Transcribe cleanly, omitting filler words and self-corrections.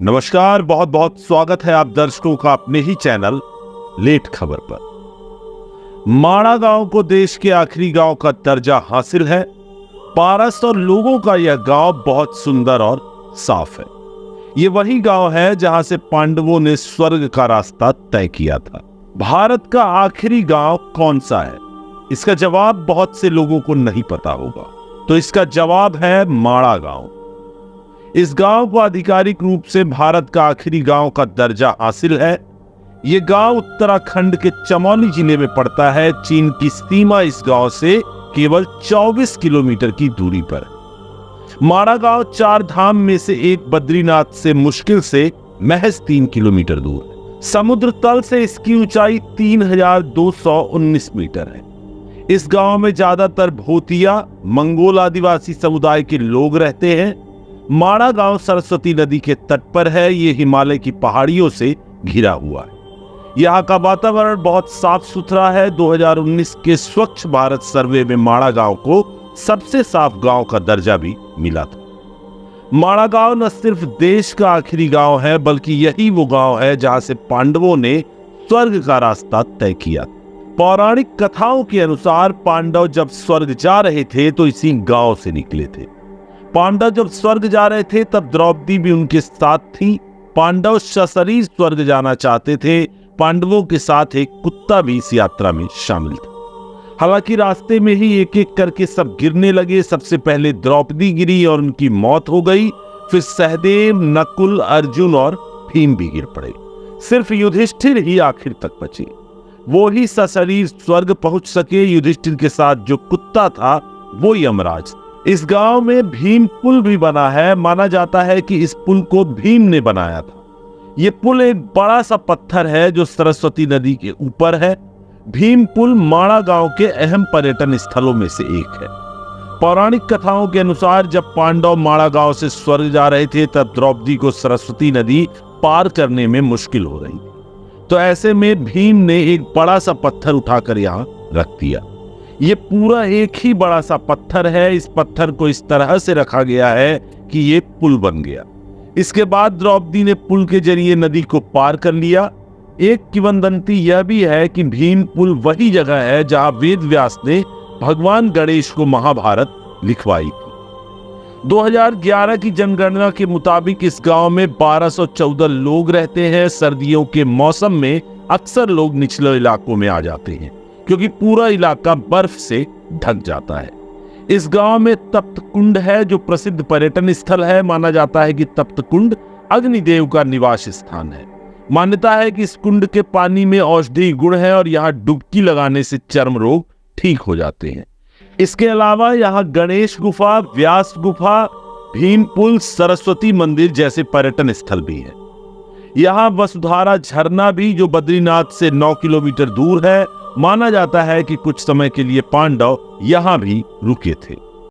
नमस्कार, बहुत बहुत स्वागत है आप दर्शकों का अपने ही चैनल लेट खबर पर। माणा गांव को देश के आखिरी गांव का दर्जा हासिल है। 1200 लोगों का यह गांव बहुत सुंदर और साफ है। ये वही गांव है जहां से पांडवों ने स्वर्ग का रास्ता तय किया था। भारत का आखिरी गांव कौन सा है? इसका जवाब बहुत से लोगों को नहीं पता होगा, तो इसका जवाब है माणा गांव। इस गांव को आधिकारिक रूप से भारत का आखिरी गांव का दर्जा हासिल है। यह गांव उत्तराखंड के चमोली जिले में पड़ता है। चीन की सीमा इस गांव से केवल 24 किलोमीटर की दूरी पर है। माणा गांव 4 धाम में से एक बद्रीनाथ से मुश्किल से महज 3 किलोमीटर दूर है। समुद्र तल से इसकी ऊंचाई 3219 मीटर है। इस गांव में ज्यादातर भोतिया मंगोल आदिवासी समुदाय के लोग रहते हैं। माणा गांव सरस्वती नदी के तट पर है। ये हिमालय की पहाड़ियों से घिरा हुआ है। यहाँ का वातावरण बहुत साफ सुथरा है। 2019 के स्वच्छ भारत सर्वे में माणा गांव को सबसे साफ गांव का दर्जा भी मिला था। माणा गांव न सिर्फ देश का आखिरी गांव है, बल्कि यही वो गांव है जहां से पांडवों ने स्वर्ग का रास्ता तय किया। पौराणिक कथाओं के अनुसार पांडव जब स्वर्ग जा रहे थे तो इसी गांव से निकले थे। पांडव जब स्वर्ग जा रहे थे तब द्रौपदी भी उनके साथ थी। पांडव सशरीर स्वर्ग जाना चाहते थे। पांडवों के साथ एक कुत्ता भी इस यात्रा में शामिल था। हालांकि रास्ते में ही एक एक करके सब गिरने लगे। सबसे पहले द्रौपदी गिरी और उनकी मौत हो गई। फिर सहदेव, नकुल, अर्जुन और भीम भी गिर पड़े। सिर्फ युधिष्ठिर ही आखिर तक बचे। वो ही सशरीर स्वर्ग पहुंच सके। युधिष्ठिर के साथ जो कुत्ता था वो यमराज। इस गांव में भीम पुल भी बना है। माना जाता है कि इस पुल को भीम ने बनाया था। यह पुल एक बड़ा सा पत्थर है जो सरस्वती नदी के ऊपर है। भीम पुल माणा गांव के अहम पर्यटन स्थलों में से एक है। पौराणिक कथाओं के अनुसार जब पांडव माणा गांव से स्वर्ग जा रहे थे तब द्रौपदी को सरस्वती नदी पार करने में मुश्किल हो रही थी। तो ऐसे में भीम ने एक बड़ा सा पत्थर उठाकर यहाँ रख दिया। ये पूरा एक ही बड़ा सा पत्थर है। इस पत्थर को इस तरह से रखा गया है कि ये पुल बन गया। इसके बाद द्रौपदी ने पुल के जरिए नदी को पार कर लिया। एक किंवदंती यह भी है कि भीम पुल वही जगह है जहां वेद व्यास ने भगवान गणेश को महाभारत लिखवाई थी। 2011 की जनगणना के मुताबिक इस गांव में 1214 लोग रहते हैं। सर्दियों के मौसम में अक्सर लोग निचले इलाकों में आ जाते हैं क्योंकि पूरा इलाका बर्फ से ढक जाता है। इस गांव में तप्त कुंड है जो प्रसिद्ध पर्यटन स्थल है। माना जाता है कि तप्त कुंड अग्निदेव का निवास स्थान है। मान्यता है कि इस कुंड के पानी में औषधीय गुण है और यहाँ डुबकी लगाने से चर्म रोग ठीक हो जाते हैं। इसके अलावा यहाँ गणेश गुफा, व्यास गुफा, भीम पुल, सरस्वती मंदिर जैसे पर्यटन स्थल भी है। यहाँ वसुधारा झरना भी जो बद्रीनाथ से 9 किलोमीटर दूर है। माना जाता है कि कुछ समय के लिए पांडव यहां भी रुके थे।